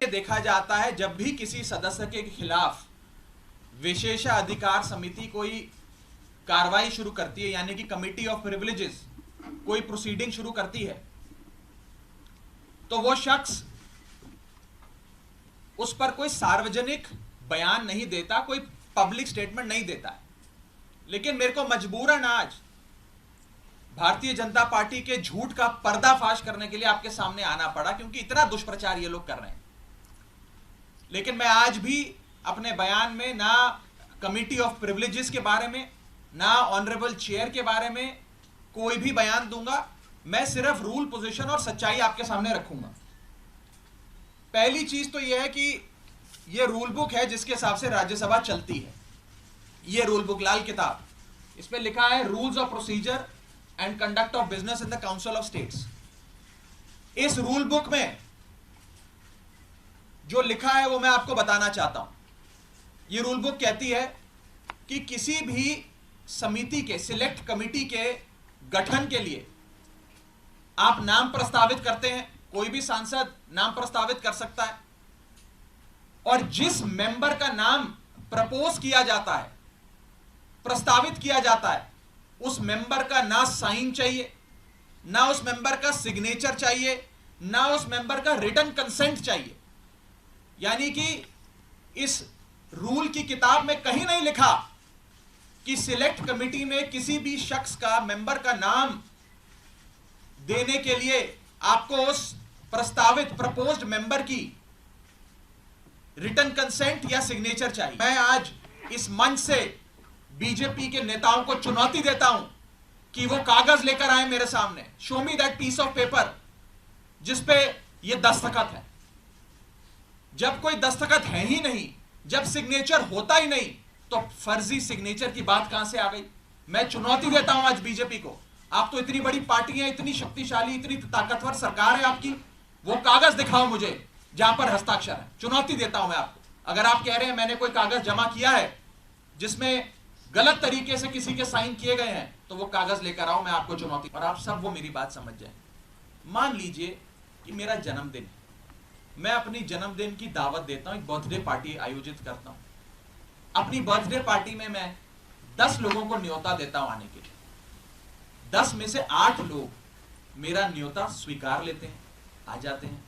देखा जाता है जब भी किसी सदस्य के खिलाफ विशेषाधिकार समिति कोई कार्रवाई शुरू करती है, यानी कि कमिटी ऑफ प्रिविलेजेस कोई प्रोसीडिंग शुरू करती है, तो वो शख्स उस पर कोई सार्वजनिक बयान नहीं देता, कोई पब्लिक स्टेटमेंट नहीं देता है। लेकिन मेरे को मजबूरन आज भारतीय जनता पार्टी के झूठ का पर्दाफाश करने के लिए आपके सामने आना पड़ा, क्योंकि इतना दुष्प्रचार ये लोग कर रहे हैं। लेकिन मैं आज भी अपने बयान में ना कमिटी ऑफ प्रिविलेजेस के बारे में, ना ऑनरेबल चेयर के बारे में कोई भी बयान दूंगा। मैं सिर्फ रूल, पोजीशन और सच्चाई आपके सामने रखूंगा। पहली चीज तो यह है कि यह रूल बुक है जिसके हिसाब से राज्यसभा चलती है। यह रूल बुक, लाल किताब, इस पे लिखा है rules of procedure and conduct of business in the council of states. इस रूल बुक में जो लिखा है वो मैं आपको बताना चाहता हूं। यह रूल बुक कहती है कि किसी भी समिति के, सिलेक्ट कमिटी के गठन के लिए आप नाम प्रस्तावित करते हैं, कोई भी सांसद नाम प्रस्तावित कर सकता है, और जिस मेंबर का नाम प्रपोज किया जाता है, प्रस्तावित किया जाता है, उस मेंबर का ना साइन चाहिए, ना उस मेंबर का सिग्नेचर चाहिए, ना उस मेंबर का रिटन कंसेंट चाहिए। यानी कि इस रूल की किताब में कहीं नहीं लिखा कि सिलेक्ट कमिटी में किसी भी शख्स का, मेंबर का नाम देने के लिए आपको उस प्रस्तावित, प्रपोज्ड मेंबर की रिटन कंसेंट या सिग्नेचर चाहिए। मैं आज इस मंच से बीजेपी के नेताओं को चुनौती देता हूं कि वो कागज लेकर आए मेरे सामने, show me that piece of paper जिसपे ये दस्तखत है। जब कोई दस्तखत है ही नहीं, जब सिग्नेचर होता ही नहीं, तो फर्जी सिग्नेचर की बात कहां से आ गई? मैं चुनौती देता हूं आज बीजेपी को। आप तो इतनी बड़ी पार्टी है, इतनी शक्तिशाली, इतनी ताकतवर सरकार है आपकी, वो कागज दिखाओ मुझे जहां पर हस्ताक्षर है। चुनौती देता हूं मैं आपको। अगर आप कह रहे हैं मैंने कोई कागज जमा किया है जिसमें गलत तरीके से किसी के साइन किए गए हैं, तो वो कागज लेकर आओ, मैं आपको चुनौती। और आप सब वो मेरी बात समझ जाए। मान लीजिए कि मेरा जन्मदिन है, मैं अपनी जन्मदिन की दावत देता हूं, एक बर्थडे पार्टी आयोजित करता हूं। अपनी बर्थडे पार्टी में मैं 10 लोगों को न्योता देता हूं आने के लिए। 10 में से 8 लोग मेरा न्योता स्वीकार लेते हैं, आ जाते हैं।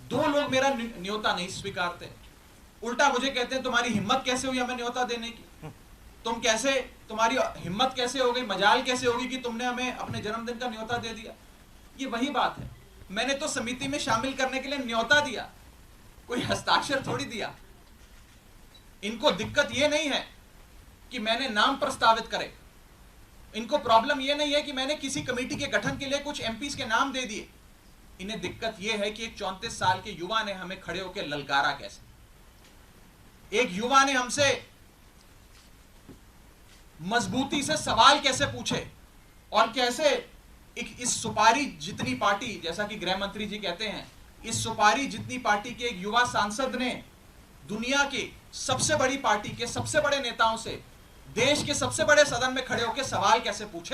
2 लोग मेरा न्योता नहीं स्वीकारते, उल्टा मुझे कहते हैं तुम्हारी हिम्मत कैसे हुई हमें न्योता देने की, तुम्हारी हिम्मत कैसे हो गई, मजाल कैसे होगी कि तुमने हमें अपने जन्मदिन का न्योता दे दिया। ये वही बात है, मैंने तो समिति में शामिल करने के लिए न्योता दिया, कोई हस्ताक्षर थोड़ी दिया। इनको दिक्कत यह नहीं है कि मैंने नाम प्रस्तावित करे, इनको प्रॉब्लम यह नहीं है कि मैंने किसी कमेटी के गठन के लिए कुछ एमपीज के नाम दे दिए। इन्हें दिक्कत यह है कि एक 34 साल के युवा ने हमें खड़े होकर ललकारा कैसे, एक युवा ने हमसे मजबूती से सवाल कैसे पूछे, और कैसे इस सुपारी जितनी पार्टी, जैसा कि गृह मंत्री जी कहते हैं, इस सुपारी जितनी पार्टी के एक युवा सांसद ने दुनिया की सबसे बड़ी पार्टी के सबसे बड़े नेताओं से, देश के सबसे बड़े सदन में खड़े होकर सवाल कैसे पूछे।